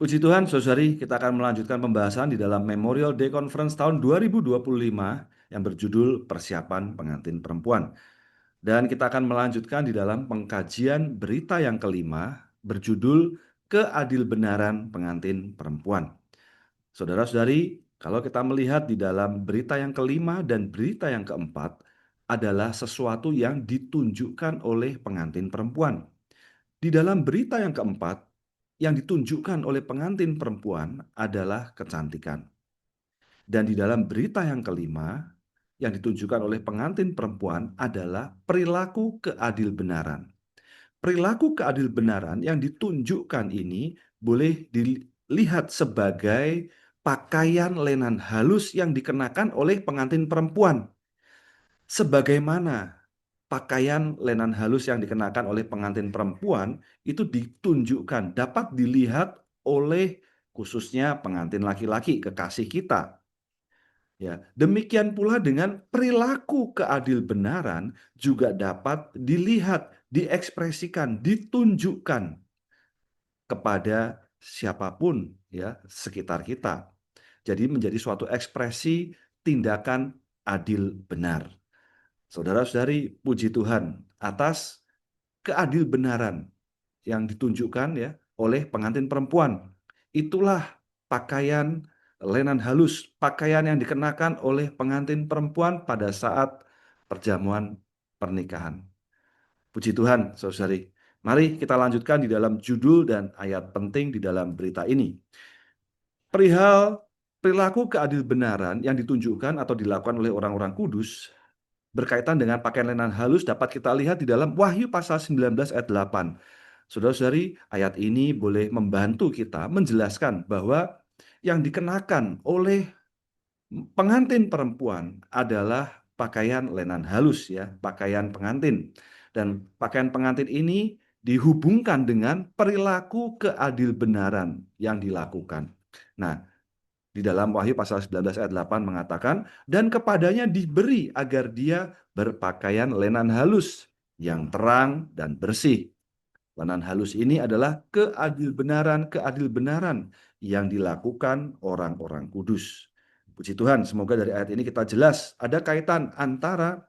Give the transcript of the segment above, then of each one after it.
Puji Tuhan, saudari, kita akan melanjutkan pembahasan di dalam Memorial Day Conference tahun 2025 yang berjudul Persiapan Pengantin Perempuan. Dan kita akan melanjutkan di dalam pengkajian berita yang kelima berjudul Keadilbenaran Pengantin Perempuan. Saudara-saudari, kalau kita melihat di dalam berita yang kelima dan berita yang keempat adalah sesuatu yang ditunjukkan oleh pengantin perempuan. Di dalam berita yang keempat, yang ditunjukkan oleh pengantin perempuan adalah kecantikan. Dan di dalam berita yang kelima, yang ditunjukkan oleh pengantin perempuan adalah perilaku keadilbenaran. Perilaku keadilbenaran yang ditunjukkan ini boleh dilihat sebagai pakaian lenan halus yang dikenakan oleh pengantin perempuan. Sebagaimana pakaian lenan halus yang dikenakan oleh pengantin perempuan itu ditunjukkan, dapat dilihat oleh khususnya pengantin laki-laki, kekasih kita. Ya, demikian pula dengan perilaku keadilbenaran juga dapat dilihat, diekspresikan, ditunjukkan kepada siapapun ya sekitar kita. Jadi menjadi suatu ekspresi tindakan adil benar. Saudara-saudari, puji Tuhan atas keadilbenaran yang ditunjukkan ya oleh pengantin perempuan. Itulah pakaian lenan halus, pakaian yang dikenakan oleh pengantin perempuan pada saat perjamuan pernikahan. Puji Tuhan, saudari. Mari kita lanjutkan di dalam judul dan ayat penting di dalam berita ini. Perihal perilaku keadilbenaran yang ditunjukkan atau dilakukan oleh orang-orang kudus berkaitan dengan pakaian lenan halus dapat kita lihat di dalam Wahyu pasal 19 ayat 8. Saudara-saudari, ayat ini boleh membantu kita menjelaskan bahwa yang dikenakan oleh pengantin perempuan adalah pakaian lenan halus ya, pakaian pengantin. Dan pakaian pengantin ini dihubungkan dengan perilaku keadilbenaran yang dilakukan. Nah, di dalam Wahyu pasal 19 ayat 8 mengatakan, dan kepadanya diberi agar dia berpakaian lenan halus yang terang dan bersih. Lenan halus ini adalah keadilbenaran yang dilakukan orang-orang kudus. Puji Tuhan, semoga dari ayat ini kita jelas ada kaitan antara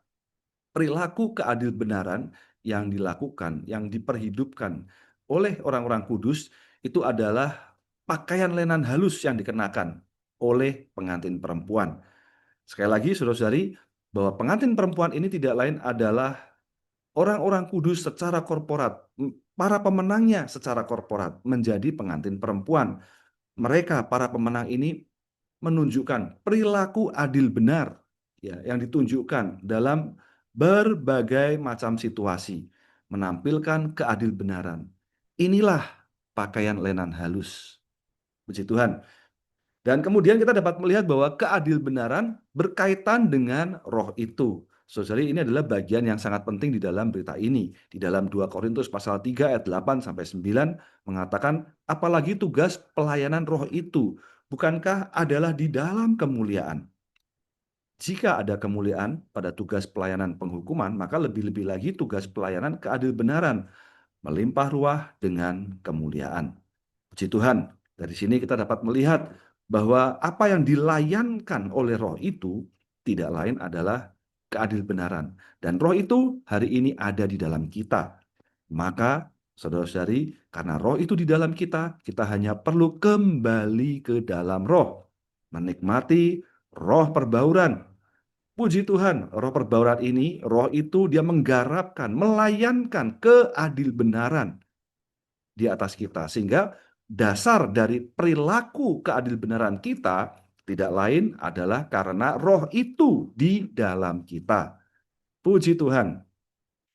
perilaku keadilbenaran yang dilakukan, yang diperhidupkan oleh orang-orang kudus, itu adalah pakaian lenan halus yang dikenakan oleh pengantin perempuan. Sekali lagi, saudara-saudari, bahwa pengantin perempuan ini tidak lain adalah orang-orang kudus secara korporat, para pemenangnya secara korporat menjadi pengantin perempuan. Mereka, para pemenang ini menunjukkan perilaku adil benar ya, yang ditunjukkan dalam berbagai macam situasi, menampilkan keadilbenaran. Inilah pakaian lenan halus. Puji Tuhan. Dan kemudian kita dapat melihat bahwa keadilbenaran berkaitan dengan roh itu. Saudari, ini adalah bagian yang sangat penting di dalam berita ini. Di dalam 2 Korintus pasal 3 ayat 8 sampai 9 mengatakan, apalagi tugas pelayanan roh itu, bukankah adalah di dalam kemuliaan? Jika ada kemuliaan pada tugas pelayanan penghukuman, maka lebih-lebih lagi tugas pelayanan keadilbenaran, melimpah ruah dengan kemuliaan. Puji Tuhan, dari sini kita dapat melihat bahwa apa yang dilayankan oleh roh itu tidak lain adalah keadilbenaran. Dan roh itu hari ini ada di dalam kita. Maka, saudara-saudari, karena roh itu di dalam kita, kita hanya perlu kembali ke dalam roh. Menikmati roh perbauran. Puji Tuhan, roh perbauran ini, roh itu dia menggarapkan, melayankan keadilbenaran di atas kita. Sehingga dasar dari perilaku keadilbenaran kita tidak lain adalah karena roh itu di dalam kita. Puji Tuhan.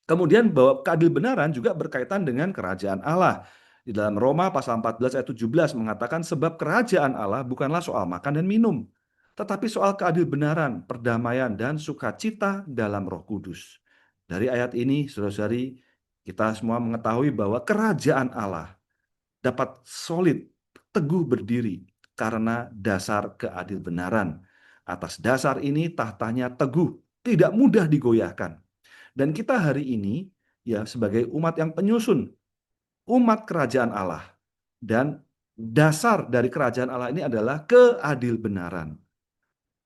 Kemudian bahwa keadilbenaran juga berkaitan dengan kerajaan Allah. Di dalam Roma pasal 14 ayat 17 mengatakan sebab kerajaan Allah bukanlah soal makan dan minum, tetapi soal keadilbenaran, perdamaian, dan sukacita dalam Roh Kudus. Dari ayat ini, saudara-saudari, kita semua mengetahui bahwa kerajaan Allah dapat solid, teguh berdiri karena dasar keadilbenaran. Atas dasar ini tahtanya teguh, tidak mudah digoyahkan. Dan kita hari ini ya sebagai umat yang penyusun, umat kerajaan Allah dan Dasar dari kerajaan Allah ini adalah keadilbenaran.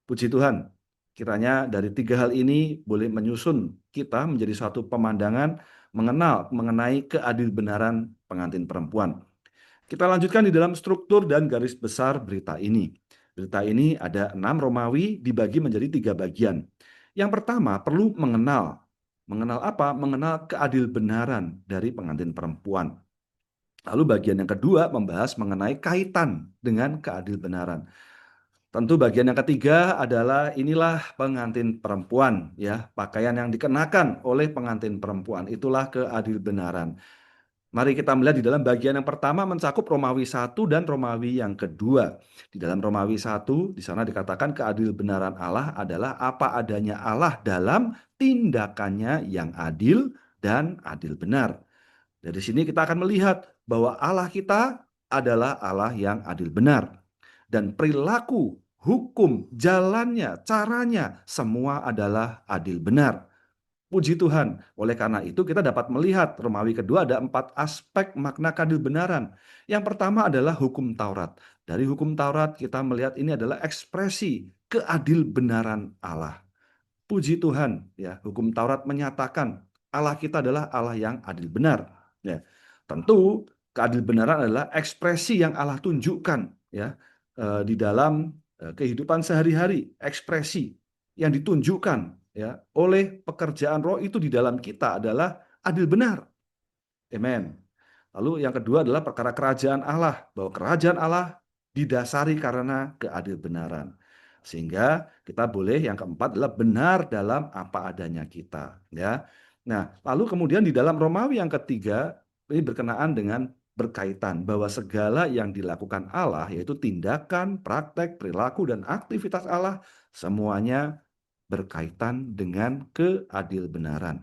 Puji Tuhan, kiranya dari tiga hal ini boleh menyusun kita menjadi suatu pemandangan mengenai keadilbenaran pengantin perempuan. Kita lanjutkan di dalam struktur dan garis besar berita ini. Berita ini ada 6 Romawi dibagi menjadi 3 bagian. Yang pertama perlu mengenal. Mengenal apa? Mengenal keadilbenaran dari pengantin perempuan. Lalu bagian yang kedua membahas mengenai kaitan dengan keadilbenaran. Tentu bagian yang ketiga adalah inilah pengantin perempuan, ya, pakaian yang dikenakan oleh pengantin perempuan, itulah keadilbenaran. Mari kita melihat di dalam bagian yang pertama mencakup Romawi 1 dan Romawi yang kedua. Di dalam Romawi 1, di sana dikatakan keadilbenaran Allah adalah apa adanya Allah dalam tindakannya yang adil dan adil benar. Dari sini kita akan melihat bahwa Allah kita adalah Allah yang adil benar. Dan perilaku, hukum, jalannya, caranya, semua adalah adil benar. Puji Tuhan. Oleh karena itu kita dapat melihat Romawi kedua ada 4 aspek makna keadilbenaran. Yang pertama adalah hukum Taurat. Dari hukum Taurat kita melihat ini adalah ekspresi keadilbenaran Allah. Puji Tuhan, ya, hukum Taurat menyatakan Allah kita adalah Allah yang adil benar. Ya, tentu keadilbenaran adalah ekspresi yang Allah tunjukkan, ya, di dalam kehidupan sehari-hari, ekspresi yang ditunjukkan, ya, oleh pekerjaan Roh itu di dalam kita adalah adil benar. Amen. Lalu yang kedua adalah perkara kerajaan Allah, bahwa kerajaan Allah didasari karena keadilbenaran. Sehingga kita boleh yang keempat adalah benar dalam apa adanya kita, ya. Nah, lalu kemudian di dalam Romawi yang ketiga ini berkenaan dengan berkaitan bahwa segala yang dilakukan Allah yaitu tindakan, praktek, perilaku dan aktivitas Allah semuanya berkaitan dengan keadilbenaran.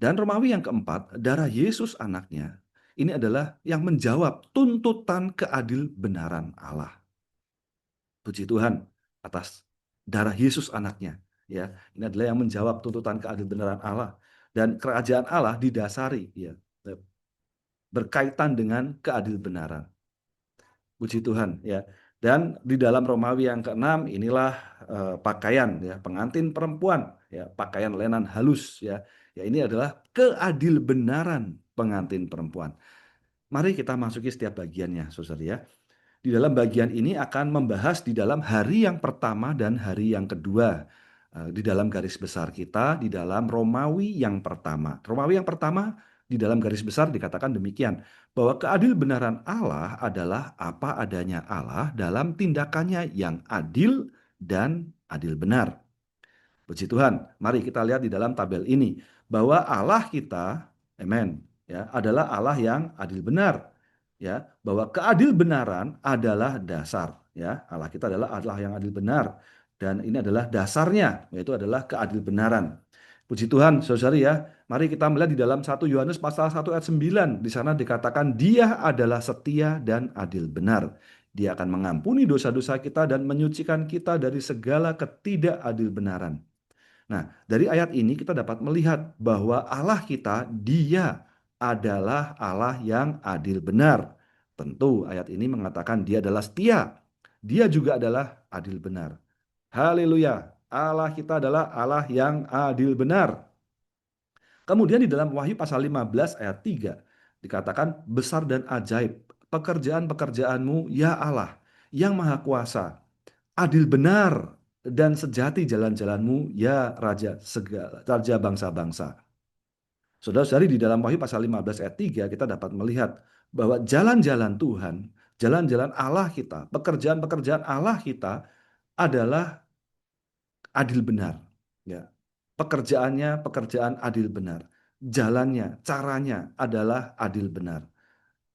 Dan Romawi yang keempat, darah Yesus anaknya, ini adalah yang menjawab tuntutan keadilbenaran Allah. Puji Tuhan atas darah Yesus anaknya. Ya, ini adalah yang menjawab tuntutan keadilbenaran Allah. Dan kerajaan Allah didasari, ya, berkaitan dengan keadilbenaran. Puji Tuhan, ya. Dan di dalam Romawi yang keenam inilah pakaian, ya, pengantin perempuan, ya, pakaian lenan halus, ya. Ya, ini adalah keadilbenaran pengantin perempuan. Mari kita masuki setiap bagiannya, Saudara, ya. Di dalam bagian ini akan membahas di dalam hari yang pertama dan hari yang kedua. Di dalam garis besar kita, di dalam Romawi yang pertama. Romawi yang pertama di dalam garis besar dikatakan demikian, bahwa keadilbenaran Allah adalah apa adanya Allah dalam tindakannya yang adil dan adil benar. Puji Tuhan. Mari kita lihat di dalam tabel ini bahwa Allah kita, amen, ya, adalah Allah yang adil benar, ya, bahwa keadilbenaran adalah dasar, ya. Allah kita adalah Allah yang adil benar dan ini adalah dasarnya, yaitu adalah keadilbenaran. Puji Tuhan, Saudara, ya. Mari kita melihat di dalam 1 Yohanes pasal 1 ayat 9. Di sana dikatakan Dia adalah setia dan adil benar. Dia akan mengampuni dosa-dosa kita dan menyucikan kita dari segala ketidakadilbenaran. Nah, dari ayat ini kita dapat melihat bahwa Allah kita, Dia adalah Allah yang adil benar. Tentu ayat ini mengatakan Dia adalah setia. Dia juga adalah adil benar. Haleluya. Allah kita adalah Allah yang adil benar. Kemudian di dalam Wahyu pasal 15 ayat 3 dikatakan besar dan ajaib pekerjaan-pekerjaanmu ya Allah yang maha kuasa, adil benar dan sejati jalan-jalanmu ya Raja segala Raja bangsa-bangsa. Saudara-saudari, di dalam Wahyu pasal 15 ayat 3 kita dapat melihat bahwa jalan-jalan Tuhan, jalan-jalan Allah kita, pekerjaan-pekerjaan Allah kita adalah adil benar, ya. Pekerjaannya pekerjaan adil benar. Jalannya, caranya adalah adil benar.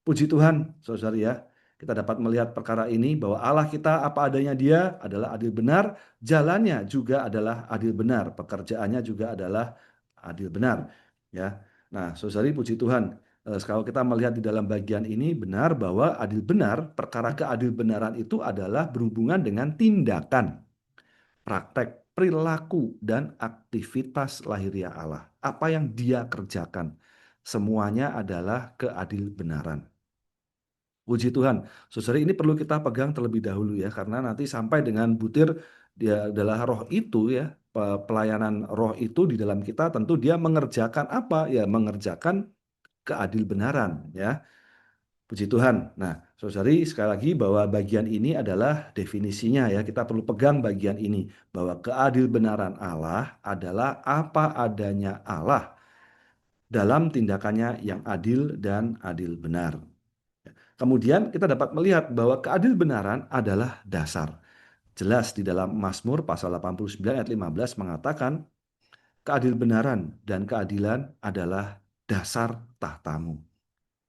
Puji Tuhan, saudara, ya. Kita dapat melihat perkara ini bahwa Allah kita apa adanya Dia adalah adil benar, jalannya juga adalah adil benar, pekerjaannya juga adalah adil benar, ya. Nah, saudari, puji Tuhan. Kalau kita melihat di dalam bagian ini benar bahwa adil benar, perkara keadil benaran itu adalah berhubungan dengan tindakan, praktek, perilaku, dan aktivitas lahiriah Allah. Apa yang Dia kerjakan, semuanya adalah keadil benaran. Puji Tuhan. Saudara, ini perlu kita pegang terlebih dahulu ya, karena nanti sampai dengan butir dia adalah roh itu ya, pelayanan roh itu di dalam kita tentu dia mengerjakan apa? Ya mengerjakan keadilbenaran ya. Puji Tuhan. Nah, saudari sekali lagi bahwa bagian ini adalah definisinya ya. Kita perlu pegang bagian ini bahwa keadilbenaran Allah adalah apa adanya Allah dalam tindakannya yang adil dan adil benar. Kemudian kita dapat melihat bahwa keadilbenaran adalah dasar. Jelas di dalam Mazmur pasal 89 ayat 15 mengatakan keadilbenaran dan keadilan adalah dasar tahtamu.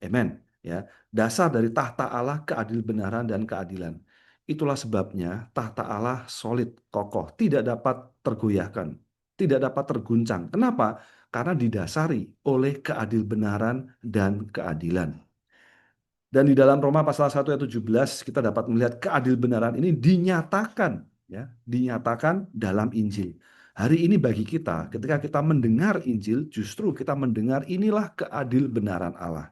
Amen. Ya, dasar dari tahta Allah keadilbenaran dan keadilan. Itulah sebabnya tahta Allah solid, kokoh, tidak dapat tergoyahkan, tidak dapat terguncang. Kenapa? Karena didasari oleh keadilbenaran dan keadilan. Dan di dalam Roma pasal 1 ayat 17 kita dapat melihat keadilbenaran ini dinyatakan ya, dinyatakan dalam Injil. Hari ini bagi kita ketika kita mendengar Injil justru kita mendengar inilah keadilbenaran Allah.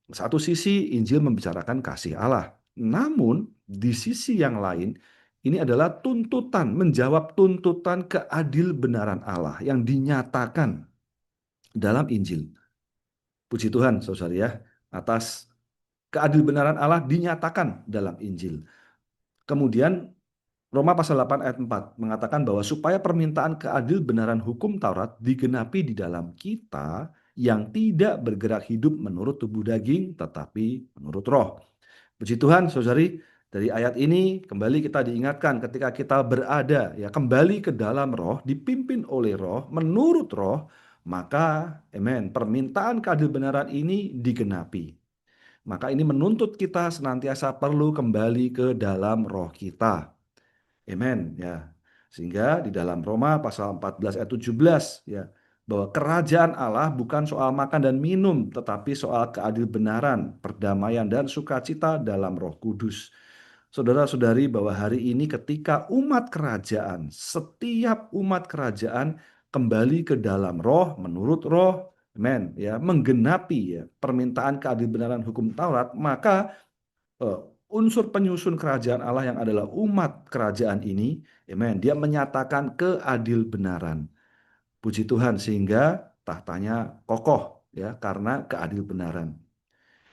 Satu sisi Injil membicarakan kasih Allah. Namun di sisi yang lain ini adalah tuntutan, menjawab tuntutan keadilbenaran Allah yang dinyatakan dalam Injil. Puji Tuhan saudara ya, atas keadilbenaran Allah dinyatakan dalam Injil. Kemudian Roma pasal 8 ayat 4 mengatakan bahwa supaya permintaan keadilbenaran hukum Taurat digenapi di dalam kita yang tidak bergerak hidup menurut tubuh daging tetapi menurut roh. Puji Tuhan saudari, dari ayat ini kembali kita diingatkan ketika kita berada ya kembali ke dalam roh, dipimpin oleh roh, menurut roh, maka amen, permintaan keadilbenaran ini digenapi. Maka ini menuntut kita senantiasa perlu kembali ke dalam roh kita. Amen ya. Sehingga di dalam Roma pasal 14 ayat 17 ya, bahwa kerajaan Allah bukan soal makan dan minum, tetapi soal keadilbenaran, perdamaian dan sukacita dalam Roh Kudus. Saudara-saudari, bahwa hari ini ketika umat kerajaan, setiap umat kerajaan kembali ke dalam roh, menurut roh, amen, ya, menggenapi ya permintaan keadilbenaran hukum Taurat, maka eh, unsur penyusun kerajaan Allah yang adalah umat kerajaan ini, amen, dia menyatakan keadilbenaran. Puji Tuhan sehingga tahtanya kokoh ya karena keadilbenaran.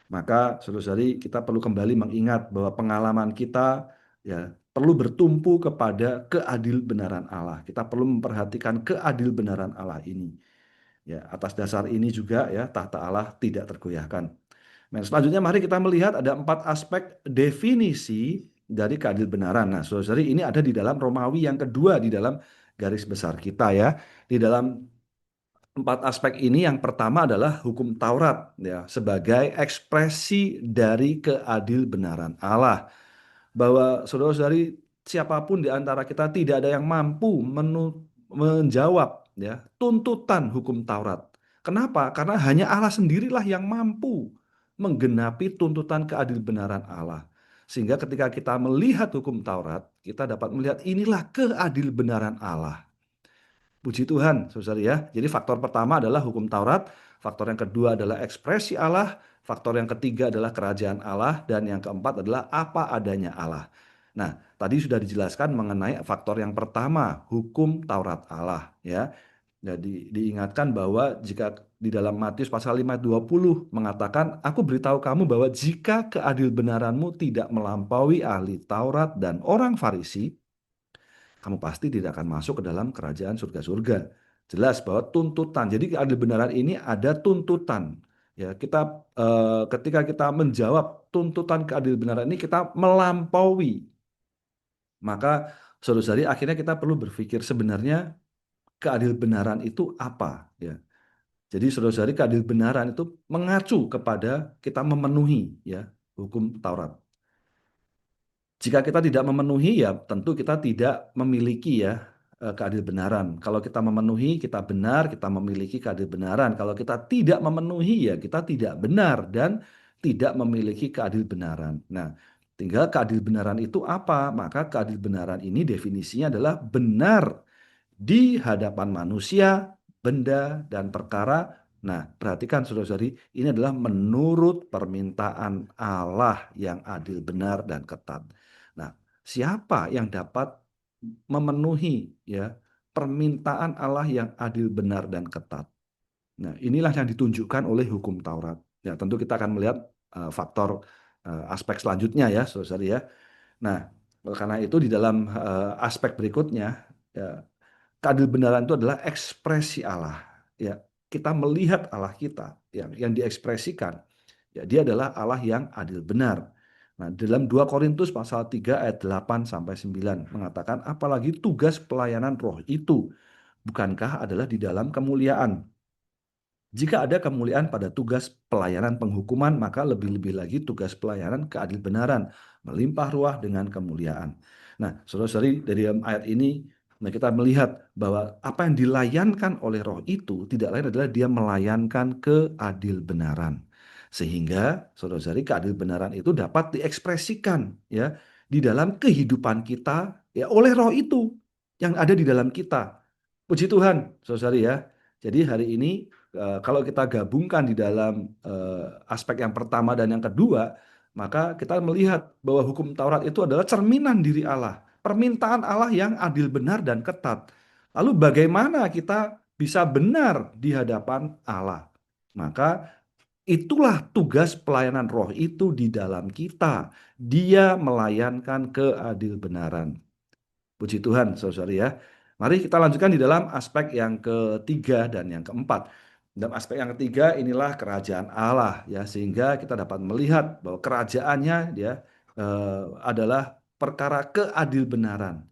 Maka saudara-saudari kita perlu kembali mengingat bahwa pengalaman kita ya perlu bertumpu kepada keadilbenaran Allah. Kita perlu memperhatikan keadilbenaran Allah ini. Ya, atas dasar ini juga ya tahta Allah tidak tergoyahkan. Nah, selanjutnya mari kita melihat ada 4 aspek definisi dari keadilbenaran. Nah, saudara-saudari ini ada di dalam Romawi yang kedua di dalam garis besar kita ya. Di dalam 4 aspek ini yang pertama adalah hukum Taurat ya sebagai ekspresi dari keadilbenaran Allah. Bahwa saudara-saudari siapapun di antara kita tidak ada yang mampu menjawab ya tuntutan hukum Taurat. Kenapa? Karena hanya Allah sendirilah yang mampu menggenapi tuntutan keadilbenaran Allah. Sehingga ketika kita melihat hukum Taurat, kita dapat melihat inilah keadilbenaran Allah. Puji Tuhan, saudara ya. Jadi faktor pertama adalah hukum Taurat, faktor yang kedua adalah ekspresi Allah, faktor yang ketiga adalah kerajaan Allah, dan yang keempat adalah apa adanya Allah. Nah, tadi sudah dijelaskan mengenai faktor yang pertama, hukum Taurat Allah ya. Jadi diingatkan bahwa jika di dalam Matius pasal 5 ayat 20 mengatakan, aku beritahu kamu bahwa jika keadilbenaranmu tidak melampaui ahli Taurat dan orang Farisi, kamu pasti tidak akan masuk ke dalam kerajaan surga-surga. Jelas bahwa tuntutan. Jadi keadilbenaran ini ada tuntutan. Ya, kita ketika kita menjawab tuntutan keadilbenaran ini kita melampaui. Maka saudara-saudari akhirnya kita perlu berpikir sebenarnya keadilbenaran itu apa, ya. Jadi saudara-saudari keadilbenaran itu mengacu kepada kita memenuhi ya hukum Taurat. Jika kita tidak memenuhi ya tentu kita tidak memiliki ya keadilbenaran. Kalau kita memenuhi kita benar, kita memiliki keadilbenaran. Kalau kita tidak memenuhi ya kita tidak benar dan tidak memiliki keadilbenaran. Nah, tinggal keadilbenaran itu apa? Maka keadilbenaran ini definisinya adalah benar di hadapan manusia, benda dan perkara Nah, perhatikan saudara-saudari, ini adalah menurut permintaan Allah yang adil, benar, dan ketat. Nah, siapa yang dapat memenuhi ya permintaan Allah yang adil, benar, dan ketat? Nah, inilah yang ditunjukkan oleh hukum Taurat. Ya, tentu kita akan melihat faktor aspek selanjutnya ya, saudara-saudari ya. Nah, karena itu di dalam aspek berikutnya, ya, keadilan itu adalah ekspresi Allah. Ya, kita melihat Allah kita yang diekspresikan. Ya, dia adalah Allah yang adil benar. Nah, dalam 2 Korintus pasal 3 ayat 8 sampai 9 mengatakan apalagi tugas pelayanan roh itu bukankah adalah di dalam kemuliaan. Jika ada kemuliaan pada tugas pelayanan penghukuman, maka lebih-lebih lagi tugas pelayanan keadilan melimpah ruah dengan kemuliaan. Nah, saudara-saudari, dari ayat ini kita melihat bahwa apa yang dilayankan oleh roh itu tidak lain adalah dia melayangkan keadilan. Sehingga saudara-saudari keadilan itu dapat diekspresikan ya di dalam kehidupan kita ya oleh roh itu yang ada di dalam kita. Puji Tuhan, saudara-saudari ya. Jadi hari ini kalau kita gabungkan di dalam aspek yang pertama dan yang kedua, maka kita melihat bahwa hukum Taurat itu adalah cerminan diri Allah, permintaan Allah yang adil, benar, dan ketat. Lalu bagaimana kita bisa benar di hadapan Allah? Maka itulah tugas pelayanan roh itu di dalam kita. Dia melayankan keadilan. Puji Tuhan, saudara ya. Mari kita lanjutkan di dalam aspek yang ketiga dan yang keempat. Dalam aspek yang ketiga inilah kerajaan Allah ya, sehingga kita dapat melihat bahwa kerajaannya dia adalah perkara keadilan.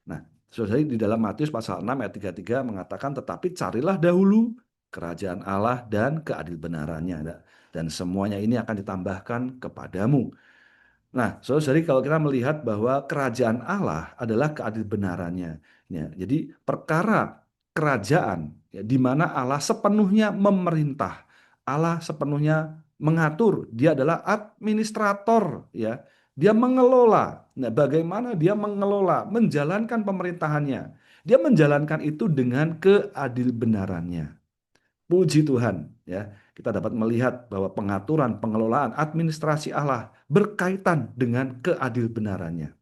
Nah, saudara di dalam Matius pasal 6 ayat 33 mengatakan tetapi carilah dahulu kerajaan Allah dan keadilan-Nya dan semuanya ini akan ditambahkan kepadamu. Nah, saudara-saudari kalau kita melihat bahwa kerajaan Allah adalah keadilan-Nya, ya, jadi perkara kerajaan ya, di mana Allah sepenuhnya memerintah, Allah sepenuhnya mengatur, dia adalah administrator, ya, dia mengelola. Nah, bagaimana dia mengelola, menjalankan pemerintahannya? Dia menjalankan itu dengan keadilan-Nya. Puji Tuhan, ya. Kita dapat melihat bahwa pengaturan, pengelolaan, administrasi Allah berkaitan dengan keadilan-Nya.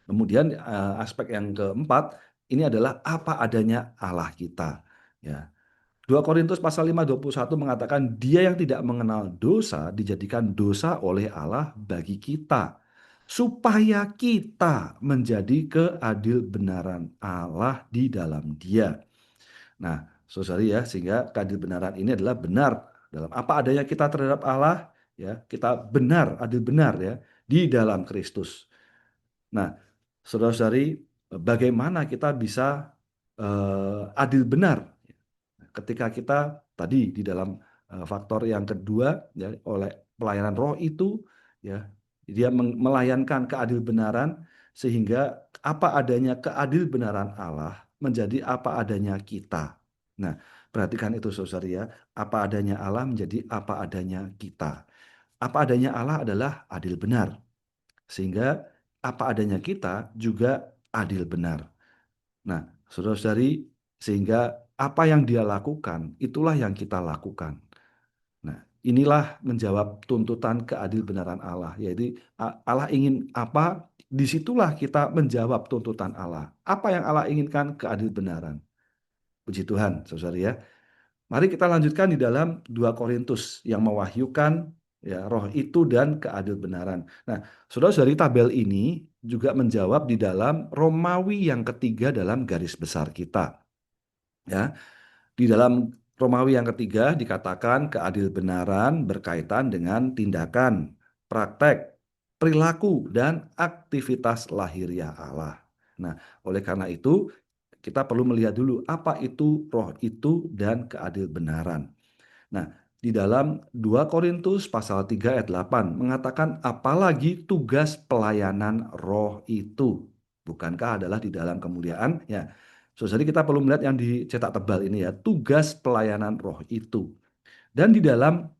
Kemudian aspek yang keempat, ini adalah apa adanya Allah kita. Ya. 2 Korintus pasal 5:21 mengatakan dia yang tidak mengenal dosa dijadikan dosa oleh Allah bagi kita. Supaya kita menjadi keadilan Allah di dalam dia. Nah, saudari ya, sehingga keadilan ini adalah benar dalam apa adanya kita terhadap Allah, ya, kita benar, adil benar ya di dalam Kristus. Nah, saudara-saudari, bagaimana kita bisa adil benar ketika kita tadi di dalam faktor yang kedua ya oleh pelayanan roh itu ya dia melayankan keadilan sehingga apa adanya keadilan Allah menjadi apa adanya kita. Nah, perhatikan itu saudara ya, apa adanya Allah menjadi apa adanya kita. Apa adanya Allah adalah adil benar. Sehingga apa adanya kita juga adil benar. Nah, saudara-saudari, sehingga apa yang dia lakukan, itulah yang kita lakukan. Nah, inilah menjawab tuntutan keadilan Allah. Yaitu Allah ingin apa, disitulah kita menjawab tuntutan Allah. Apa yang Allah inginkan? Keadilan. Puji Tuhan, saudara ya. Mari kita lanjutkan di dalam 2 Korintus yang mewahyukan ya roh itu dan keadilan. Nah, saudara-saudari tabel ini juga menjawab di dalam Romawi yang ketiga dalam garis besar kita. Ya, di dalam Romawi yang ketiga dikatakan keadilan berkaitan dengan tindakan, praktek, perilaku, dan aktivitas lahiriah Allah. Nah, oleh karena itu kita perlu melihat dulu apa itu roh itu dan keadilan. Nah, di dalam 2 Korintus pasal 3 ayat 8 mengatakan apalagi tugas pelayanan roh itu. Bukankah adalah di dalam kemuliaan? Ya, jadi kita perlu melihat yang dicetak tebal ini ya, tugas pelayanan roh itu. Dan di dalam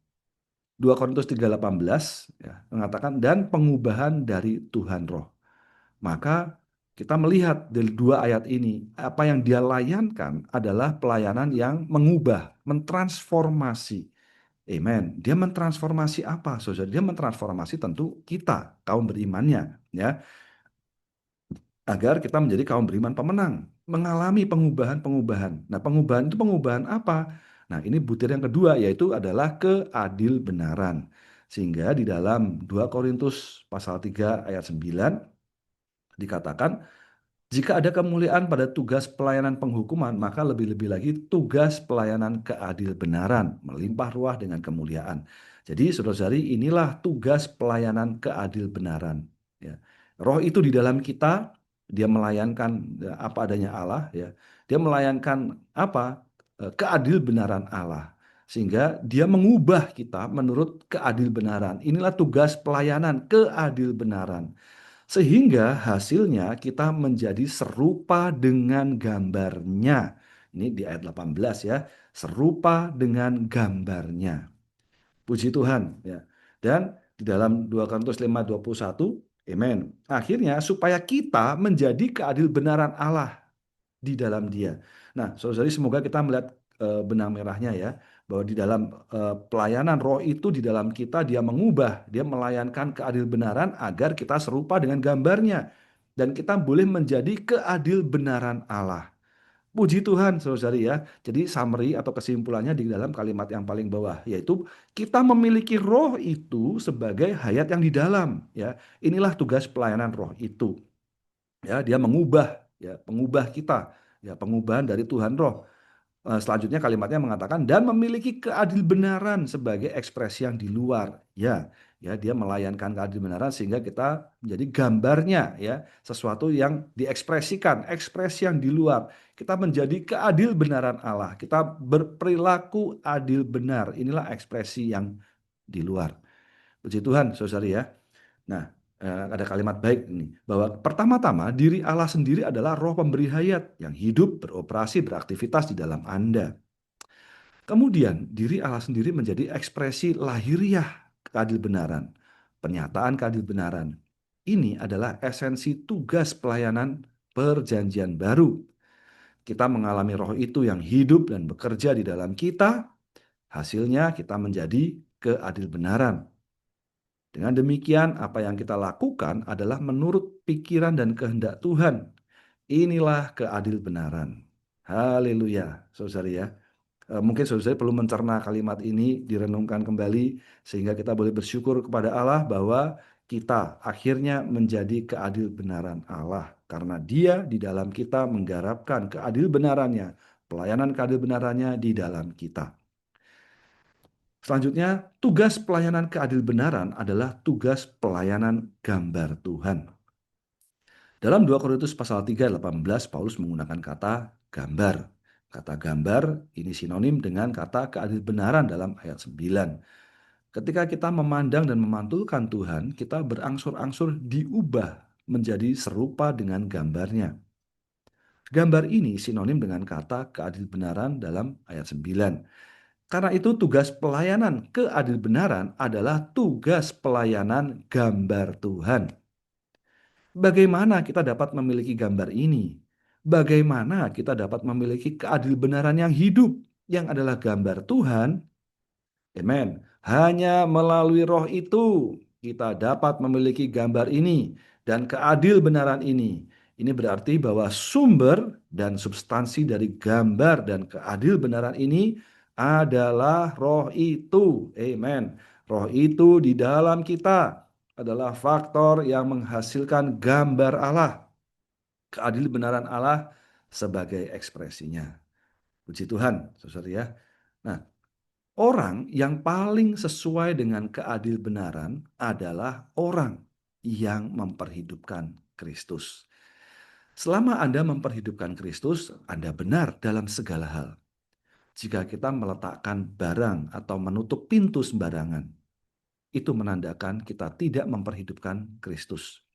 2 Korintus 3:18 ya, mengatakan dan pengubahan dari Tuhan roh. Maka Kita melihat dari dua ayat ini, apa yang dia layankan adalah pelayanan yang mengubah, mentransformasi. Amen. Dia mentransformasi apa, saudara? Dia mentransformasi tentu kita, kaum berimannya, ya, agar kita menjadi kaum beriman pemenang, mengalami pengubahan-pengubahan. Nah, pengubahan itu pengubahan apa? Nah, ini butir yang kedua, yaitu adalah keadil benaran. Sehingga di dalam 2 Korintus pasal 3 ayat 9 dikatakan, jika ada kemuliaan pada tugas pelayanan penghukuman, maka lebih-lebih lagi tugas pelayanan keadil benaran, melimpah ruah dengan kemuliaan. Jadi, saudara-saudari, inilah tugas pelayanan keadil benaran. Ya. Roh itu di dalam kita, dia melayankan apa adanya Allah, ya. Dia melayankan apa? Keadil benaran Allah. Sehingga dia mengubah kita menurut keadil benaran. Inilah tugas pelayanan keadil benaran. Sehingga hasilnya kita menjadi serupa dengan gambarnya. Ini di ayat 18 ya, serupa dengan gambarnya. Puji Tuhan ya. Dan di dalam 2 Korintus 5:21, amen. Akhirnya supaya kita menjadi keadil benaran Allah di dalam Dia. Nah, saudara, semoga kita melihat benang merahnya ya, bahwa di dalam pelayanan roh itu di dalam kita dia mengubah, dia melayankan keadil benaran agar kita serupa dengan gambarnya dan kita boleh menjadi keadil benaran Allah. Puji Tuhan, saudari ya. Jadi summary atau kesimpulannya di dalam kalimat yang paling bawah, yaitu kita memiliki roh itu sebagai hayat yang di dalam. Ya, inilah tugas pelayanan roh itu. Ya, dia mengubah, ya, pengubah kita, ya, pengubahan dari Tuhan Roh. Selanjutnya kalimatnya mengatakan dan memiliki keadilbenaran sebagai ekspresi yang di luar. Ya, ya, dia melayankan keadilbenaran sehingga kita menjadi gambarnya, ya, sesuatu yang diekspresikan, ekspresi yang di luar. Kita menjadi keadilbenaran Allah. Kita berperilaku adil benar. Inilah ekspresi yang di luar. Puji Tuhan, saudari ya. Nah, ada kalimat baik ini, bahwa pertama-tama diri Allah sendiri adalah roh pemberi hayat yang hidup, beroperasi, beraktivitas di dalam Anda. Kemudian diri Allah sendiri menjadi ekspresi lahiriah keadilbenaran, pernyataan keadilbenaran. Ini adalah esensi tugas pelayanan perjanjian baru. Kita mengalami roh itu yang hidup dan bekerja di dalam kita, hasilnya kita menjadi keadilbenaran. Dengan demikian, apa yang kita lakukan adalah menurut pikiran dan kehendak Tuhan. Inilah keadil benaran. Haleluya, saudari ya. Mungkin saudari perlu mencerna kalimat ini, direnungkan kembali, sehingga kita boleh bersyukur kepada Allah bahwa kita akhirnya menjadi keadil benaran Allah. Karena Dia di dalam kita menggarapkan keadil benarannya, pelayanan keadil benarannya di dalam kita. Selanjutnya, tugas pelayanan keadilbenaran adalah tugas pelayanan gambar Tuhan. Dalam 2 Korintus pasal 3 ayat 18, Paulus menggunakan kata gambar. Kata gambar ini sinonim dengan kata keadilbenaran dalam ayat 9. Ketika kita memandang dan memantulkan Tuhan, kita berangsur-angsur diubah menjadi serupa dengan gambarnya. Gambar ini sinonim dengan kata keadilbenaran dalam ayat 9. Karena itu tugas pelayanan keadilbenaran adalah tugas pelayanan gambar Tuhan. Bagaimana kita dapat memiliki gambar ini? Bagaimana kita dapat memiliki keadilbenaran yang hidup, yang adalah gambar Tuhan? Amen. Hanya melalui roh itu kita dapat memiliki gambar ini dan keadilbenaran ini. Ini berarti bahwa sumber dan substansi dari gambar dan keadilbenaran ini adalah roh itu. Amen. Roh itu di dalam kita adalah faktor yang menghasilkan gambar Allah, keadilbenaran Allah sebagai ekspresinya. Puji Tuhan, saudara ya. Nah, orang yang paling sesuai dengan keadilbenaran adalah orang yang memperhidupkan Kristus. Selama Anda memperhidupkan Kristus, Anda benar dalam segala hal. Jika kita meletakkan barang atau menutup pintu sembarangan, itu menandakan kita tidak memperhidupkan Kristus.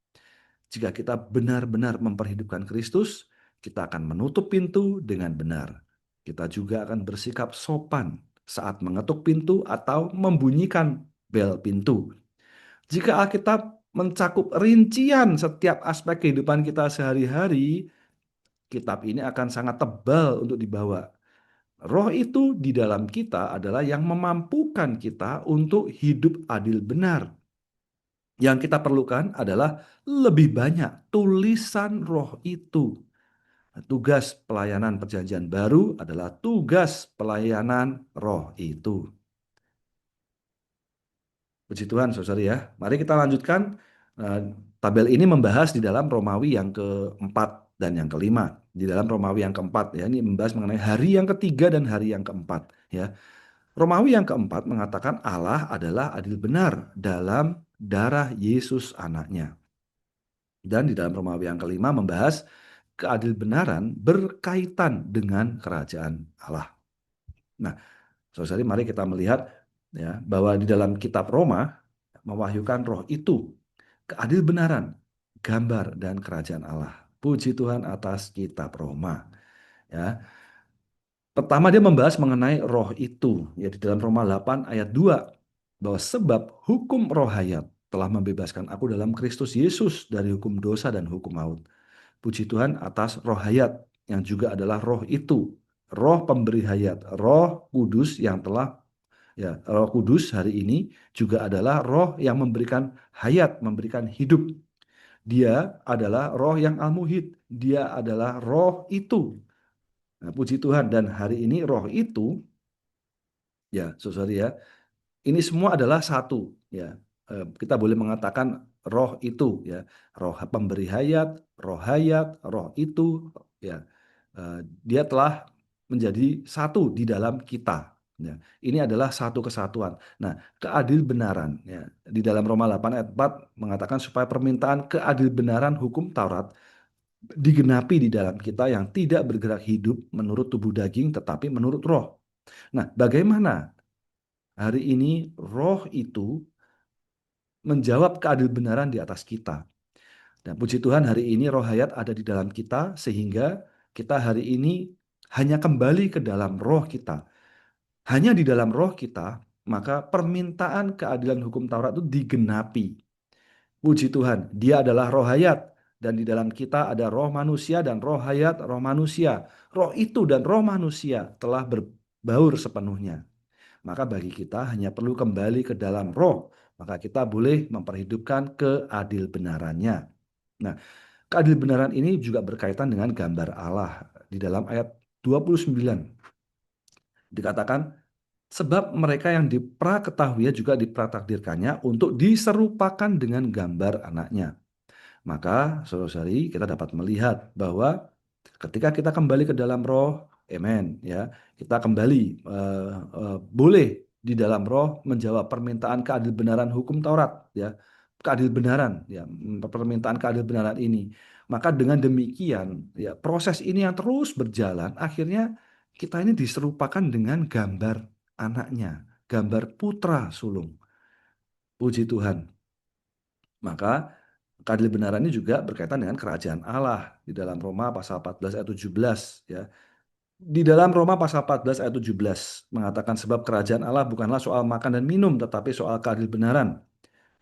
Jika kita benar-benar memperhidupkan Kristus, kita akan menutup pintu dengan benar. Kita juga akan bersikap sopan saat mengetuk pintu atau membunyikan bel pintu. Jika Alkitab mencakup rincian setiap aspek kehidupan kita sehari-hari, kitab ini akan sangat tebal untuk dibawa. Roh itu di dalam kita adalah yang memampukan kita untuk hidup adil benar. Yang kita perlukan adalah lebih banyak tulisan roh itu. Tugas pelayanan perjanjian baru adalah tugas pelayanan roh itu. Puji Tuhan, saudara ya. Mari kita lanjutkan. Eh, Tabel ini membahas di dalam Romawi yang keempat dan yang kelima. Di dalam Romawi yang keempat, ya, ini membahas mengenai hari yang ketiga dan hari yang keempat. Ya, Romawi yang keempat mengatakan Allah adalah adil benar dalam darah Yesus anaknya. Dan di dalam Romawi yang kelima membahas keadil benaran berkaitan dengan kerajaan Allah. Nah, saudari, mari kita melihat ya bahwa di dalam kitab Roma mewahyukan roh itu keadil benaran, gambar dan kerajaan Allah. Puji Tuhan atas kitab Roma. Ya, pertama dia membahas mengenai roh itu, ya di dalam Roma 8 ayat 2, bahwa sebab hukum roh hayat telah membebaskan aku dalam Kristus Yesus dari hukum dosa dan hukum maut. Puji Tuhan atas roh hayat yang juga adalah roh itu, roh pemberi hayat, roh kudus yang telah, ya, roh kudus hari ini juga adalah roh yang memberikan hayat, memberikan hidup. Dia adalah roh yang al-muhid, dia adalah roh itu. Nah, puji Tuhan, dan hari ini roh itu, ya, saudara ya, ini semua adalah satu, ya. Kita boleh mengatakan roh itu, ya, roh pemberi hayat, roh itu, ya. Dia telah menjadi satu di dalam kita. Ya. Ini adalah satu kesatuan. Nah, keadil benaran, ya, di dalam Roma 8 ayat 4 mengatakan supaya permintaan keadil benaran hukum Taurat digenapi di dalam kita yang tidak bergerak hidup menurut tubuh daging tetapi menurut roh. Nah, bagaimana hari ini roh itu menjawab keadil benaran di atas kita? Dan puji Tuhan hari ini roh hayat ada di dalam kita sehingga kita hari ini hanya kembali ke dalam roh kita. Hanya di dalam roh kita, maka permintaan keadilan hukum Taurat itu digenapi. Puji Tuhan, dia adalah roh hayat. Dan di dalam kita ada roh manusia dan roh hayat, roh manusia. Roh itu dan roh manusia telah berbaur sepenuhnya. Maka bagi kita hanya perlu kembali ke dalam roh. Maka kita boleh memperhidupkan keadil benarannya. Nah, keadil benaran ini juga berkaitan dengan gambar Allah. Di dalam ayat 29 dikatakan, sebab mereka yang dipraketahui juga dipratakdirkannya untuk diserupakan dengan gambar anaknya. Maka, saudara-saudari, kita dapat melihat bahwa ketika kita kembali ke dalam roh, amen, ya, kita kembali boleh di dalam roh menjawab permintaan keadil benaran hukum Taurat, ya, keadil benaran, ya, permintaan keadil benaran ini. Maka dengan demikian, ya, proses ini yang terus berjalan, akhirnya kita ini diserupakan dengan gambar anaknya, gambar putra sulung. Puji Tuhan. Maka keadilan benaran ini juga berkaitan dengan kerajaan Allah di dalam Roma pasal 14 ayat 17, ya. Di dalam Roma pasal 14 ayat 17 mengatakan sebab kerajaan Allah bukanlah soal makan dan minum tetapi soal keadilan benaran,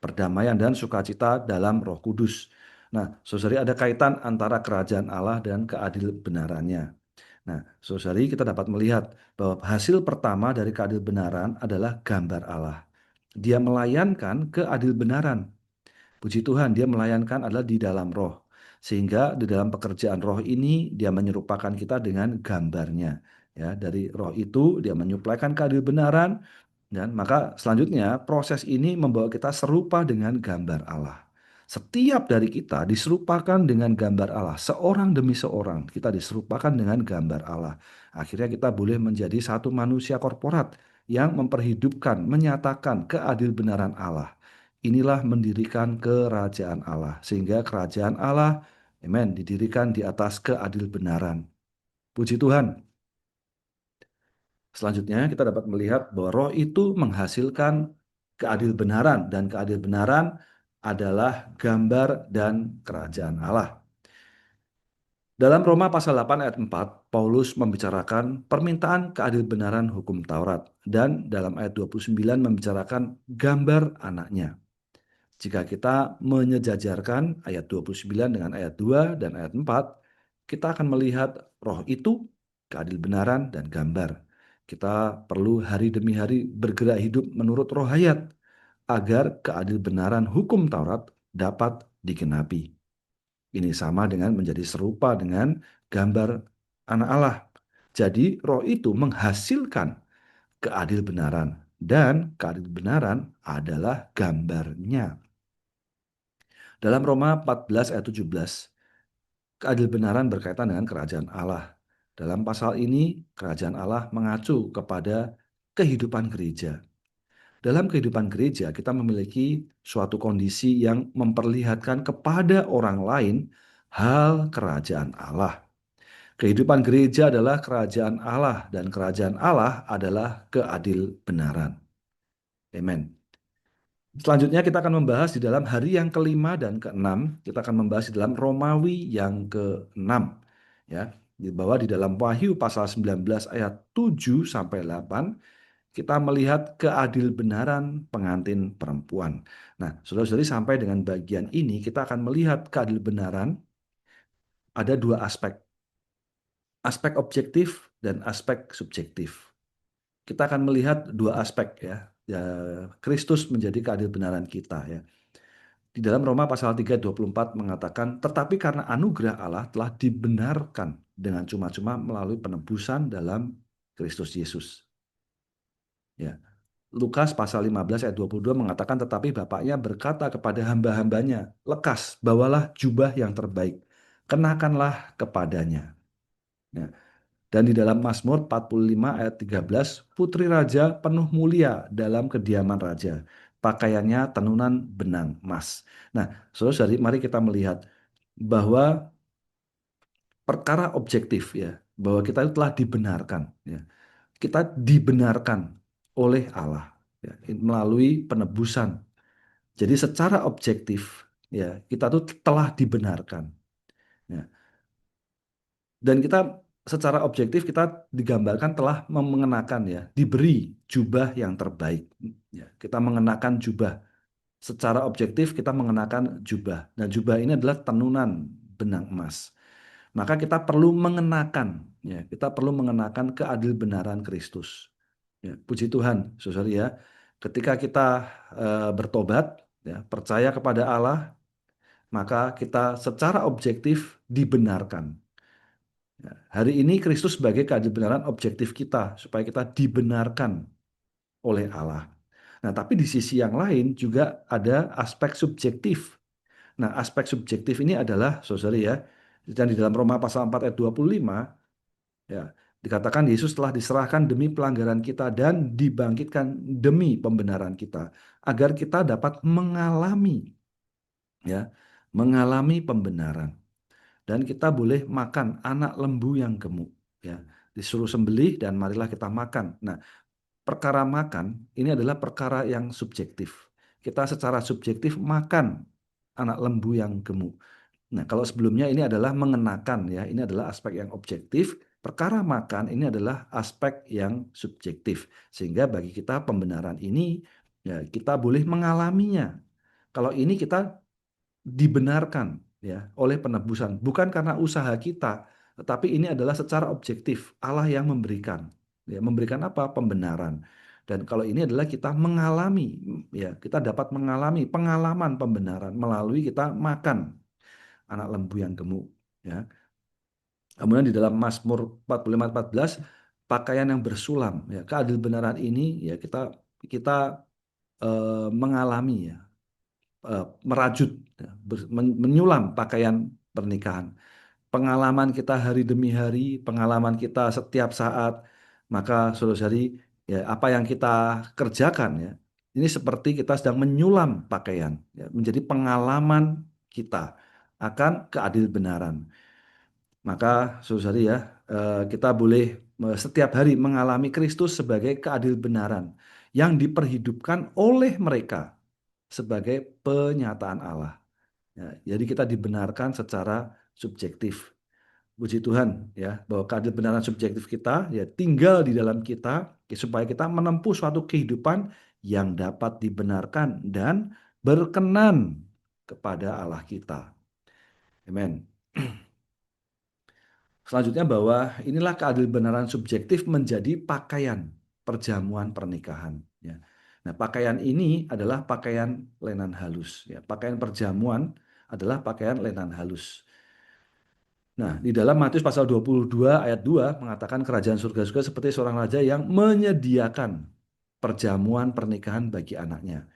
perdamaian dan sukacita dalam Roh Kudus. Nah, saudari, ada kaitan antara kerajaan Allah dan keadilan benarannya. Nah, saudari, kita dapat melihat bahwa hasil pertama dari keadilan benaran adalah gambar Allah. Dia melayankan keadilan benaran. Puji Tuhan, dia melayankan adalah di dalam roh. Sehingga di dalam pekerjaan roh ini dia menyerupakan kita dengan gambarnya. Ya, dari roh itu dia menyuplaikan keadil benaran, dan maka selanjutnya proses ini membawa kita serupa dengan gambar Allah. Setiap dari kita diserupakan dengan gambar Allah. Seorang demi seorang kita diserupakan dengan gambar Allah. Akhirnya kita boleh menjadi satu manusia korporat yang memperhidupkan, menyatakan keadil benaran Allah. Inilah mendirikan kerajaan Allah. Sehingga kerajaan Allah, amen, didirikan di atas keadil benaran. Puji Tuhan. Selanjutnya kita dapat melihat bahwa roh itu menghasilkan keadil benaran. Dan keadil benaran adalah gambar dan kerajaan Allah. Dalam Roma pasal 8 ayat 4, Paulus membicarakan permintaan keadil benaran hukum Taurat. Dan dalam ayat 29 membicarakan gambar anaknya. Jika kita menyejajarkan ayat 29 dengan ayat 2 dan ayat 4, kita akan melihat roh itu, keadil benaran, dan gambar. Kita perlu hari demi hari bergerak hidup menurut roh hayat, agar keadil benaran hukum Taurat dapat digenapi. Ini sama dengan menjadi serupa dengan gambar anak Allah. Jadi roh itu menghasilkan keadil benaran, dan keadil benaran adalah gambarnya. Dalam Roma 14 ayat 17, keadil benaran berkaitan dengan kerajaan Allah. Dalam pasal ini, kerajaan Allah mengacu kepada kehidupan gereja. Dalam kehidupan gereja, kita memiliki suatu kondisi yang memperlihatkan kepada orang lain hal kerajaan Allah. Kehidupan gereja adalah kerajaan Allah, dan kerajaan Allah adalah keadil benaran. Amen. Selanjutnya kita akan membahas di dalam hari yang kelima dan keenam. Kita akan membahas di dalam Romawi yang keenam. Ya, bahwa di dalam Wahyu pasal 19 ayat 7 sampai 8, kita melihat keadil benaran pengantin perempuan. Nah, saudara-saudari, sampai dengan bagian ini kita akan melihat keadil benaran ada dua aspek. Aspek objektif dan aspek subjektif. Kita akan melihat dua aspek ya. Ya, Kristus menjadi keadil benaran kita ya. Di dalam Roma pasal 3 ayat 24 mengatakan, tetapi karena anugerah Allah telah dibenarkan dengan cuma-cuma melalui penebusan dalam Kristus Yesus. Ya. Lukas pasal 15 ayat 22 mengatakan, tetapi bapaknya berkata kepada hamba-hambanya, lekas, bawalah jubah yang terbaik, kenakanlah kepadanya. Ya. Dan di dalam Mazmur 45 ayat 13, putri raja penuh mulia dalam kediaman raja. Pakaiannya tenunan benang emas. Nah, saudara-saudari, mari kita melihat bahwa perkara objektif ya, bahwa kita itu telah dibenarkan ya. Kita dibenarkan oleh Allah ya, melalui penebusan. Jadi secara objektif ya, kita tuh telah dibenarkan. Ya. Dan kita secara objektif kita digambarkan telah mengenakan ya, diberi jubah yang terbaik. Ya, kita mengenakan jubah. Secara objektif kita mengenakan jubah. Dan jubah ini adalah tenunan benang emas. Maka kita perlu mengenakan, ya, kita perlu mengenakan keadil benaran Kristus. Ya, puji Tuhan, saudari ya. Ketika kita bertobat, ya, percaya kepada Allah, maka kita secara objektif dibenarkan. Ya, hari ini Kristus sebagai kebenaran objektif kita, supaya kita dibenarkan oleh Allah. Nah, tapi di sisi yang lain juga ada aspek subjektif. Nah, aspek subjektif ini adalah, saudari ya, dan di dalam Roma pasal 4 ayat 25, ya, dikatakan Yesus telah diserahkan demi pelanggaran kita dan dibangkitkan demi pembenaran kita, agar kita dapat mengalami, ya, mengalami pembenaran. Dan kita boleh makan anak lembu yang gemuk, ya, disuruh sembelih dan marilah kita makan. Nah, perkara makan ini adalah perkara yang subjektif. Kita secara subjektif makan anak lembu yang gemuk. Nah, kalau sebelumnya ini adalah mengenakan ya, ini adalah aspek yang objektif. Perkara makan ini adalah aspek yang subjektif. Sehingga bagi kita pembenaran ini ya, kita boleh mengalaminya. Kalau ini kita dibenarkan ya oleh penebusan, bukan karena usaha kita, tetapi ini adalah secara objektif Allah yang memberikan. Ya, memberikan apa? Pembenaran. Dan kalau ini adalah kita mengalami, ya, kita dapat mengalami pengalaman pembenaran melalui kita makan anak lembu yang gemuk. Ya. Kemudian di dalam Mazmur 45:14, pakaian yang bersulam. Ya, keadil benaran ini ya kita mengalami ya, merajut, ya, menyulam pakaian pernikahan. Pengalaman kita hari demi hari, pengalaman kita setiap saat, maka saudara-saudari, ya, apa yang kita kerjakan ya, ini seperti kita sedang menyulam pakaian, ya, menjadi pengalaman kita akan keadil benaran. Maka saudari ya, kita boleh setiap hari mengalami Kristus sebagai keadil benaran yang diperhidupkan oleh mereka sebagai penyataan Allah. Ya, jadi kita dibenarkan secara subjektif. Puji Tuhan ya, bahwa keadil benaran subjektif kita ya tinggal di dalam kita, supaya kita menempuh suatu kehidupan yang dapat dibenarkan dan berkenan kepada Allah kita. Amin. Selanjutnya bahwa inilah keadilan benaran subjektif menjadi pakaian perjamuan pernikahan. Ya. Nah, pakaian ini adalah pakaian lenan halus. Ya. Pakaian perjamuan adalah pakaian lenan halus. Nah, di dalam Matius pasal 22 ayat 2 mengatakan kerajaan surga juga seperti seorang raja yang menyediakan perjamuan pernikahan bagi anaknya.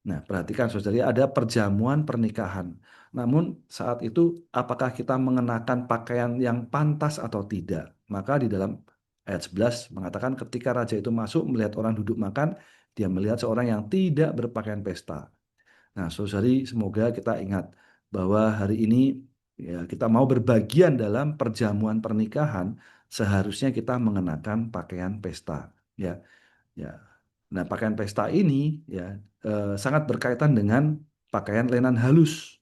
Nah, perhatikan saudari, ada perjamuan pernikahan. Namun saat itu apakah kita mengenakan pakaian yang pantas atau tidak? Maka di dalam ayat 11 mengatakan ketika raja itu masuk melihat orang duduk makan, dia melihat seorang yang tidak berpakaian pesta. Nah, saudari, semoga kita ingat bahwa hari ini ya, kita mau berbagian dalam perjamuan pernikahan, seharusnya kita mengenakan pakaian pesta. Ya, ya. Nah, pakaian pesta ini ya sangat berkaitan dengan pakaian lenan halus.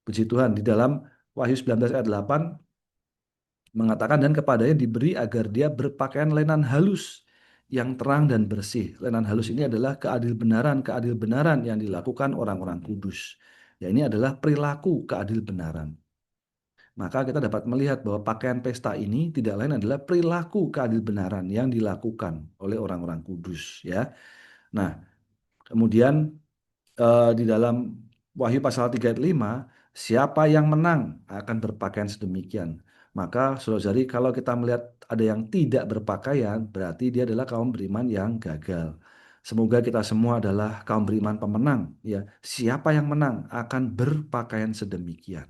Puji Tuhan, di dalam Wahyu 19 ayat 8 mengatakan dan kepadanya diberi agar dia berpakaian lenan halus yang terang dan bersih. Lenan halus ini adalah keadil benaran yang dilakukan orang-orang kudus. Ya, ini adalah perilaku keadil benaran. Maka kita dapat melihat bahwa pakaian pesta ini tidak lain adalah perilaku keadil benaran yang dilakukan oleh orang-orang kudus, ya. Nah, kemudian di dalam Wahyu pasal 3 ayat 5, siapa yang menang akan berpakaian sedemikian. Maka saudari, kalau kita melihat ada yang tidak berpakaian, berarti dia adalah kaum beriman yang gagal. Semoga kita semua adalah kaum beriman pemenang. Ya, siapa yang menang akan berpakaian sedemikian.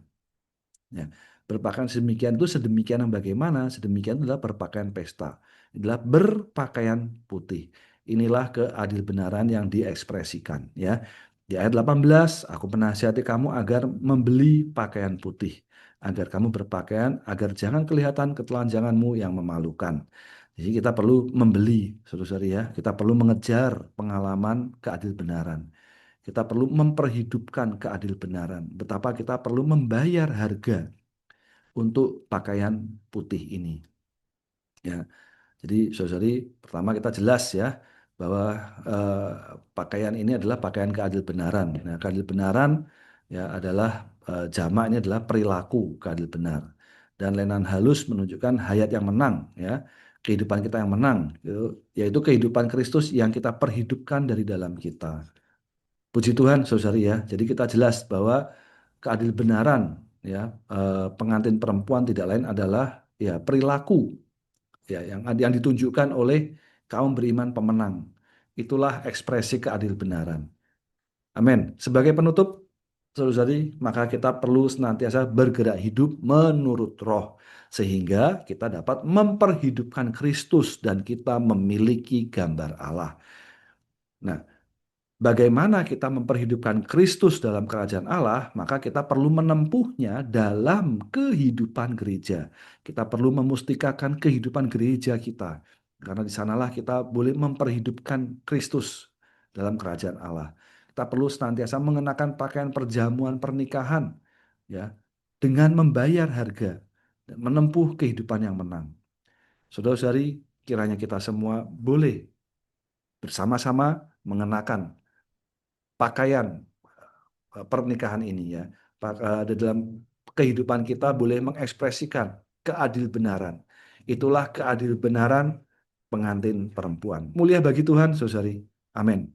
Ya, berpakaian sedemikian itu sedemikian yang bagaimana? Sedemikian adalah berpakaian pesta. Adalah berpakaian putih. Inilah keadil benaran yang diekspresikan, ya. Di ayat 18, aku menasihati kamu agar membeli pakaian putih, agar kamu berpakaian, agar jangan kelihatan ketelanjanganmu yang memalukan. Jadi kita perlu membeli, saudara-saudari ya. Kita perlu mengejar pengalaman keadil benaran. Kita perlu memperhidupkan keadil benaran. Betapa kita perlu membayar harga untuk pakaian putih ini. Ya, jadi saudari, pertama kita jelas ya bahwa eh, pakaian ini adalah pakaian keadil benaran. Nah, keadil benaran ya adalah jamak ini adalah perilaku keadil benar. Dan lenan halus menunjukkan hayat yang menang ya. Kehidupan kita yang menang, yaitu kehidupan Kristus yang kita perhidupkan dari dalam kita. Puji Tuhan, saudari ya. Jadi kita jelas bahwa keadil benaran ya pengantin perempuan tidak lain adalah ya perilaku ya yang ditunjukkan oleh kaum beriman pemenang. Itulah ekspresi keadil benaran. Amin. Sebagai penutup, saudari, maka kita perlu senantiasa bergerak hidup menurut roh sehingga kita dapat memperhidupkan Kristus dan kita memiliki gambar Allah. Nah, bagaimana kita memperhidupkan Kristus dalam kerajaan Allah, maka kita perlu menempuhnya dalam kehidupan gereja. Kita perlu memustikakan kehidupan gereja kita. Karena di sanalah kita boleh memperhidupkan Kristus dalam kerajaan Allah. Kita perlu senantiasa mengenakan pakaian perjamuan pernikahan, ya, dengan membayar harga dan menempuh kehidupan yang menang. Saudara-saudari, kiranya kita semua boleh bersama-sama mengenakan pakaian pernikahan ini ya. Di dalam kehidupan kita boleh mengekspresikan keadil benaran. Itulah keadil benaran pengantin perempuan. Mulia bagi Tuhan, saudari. Amin.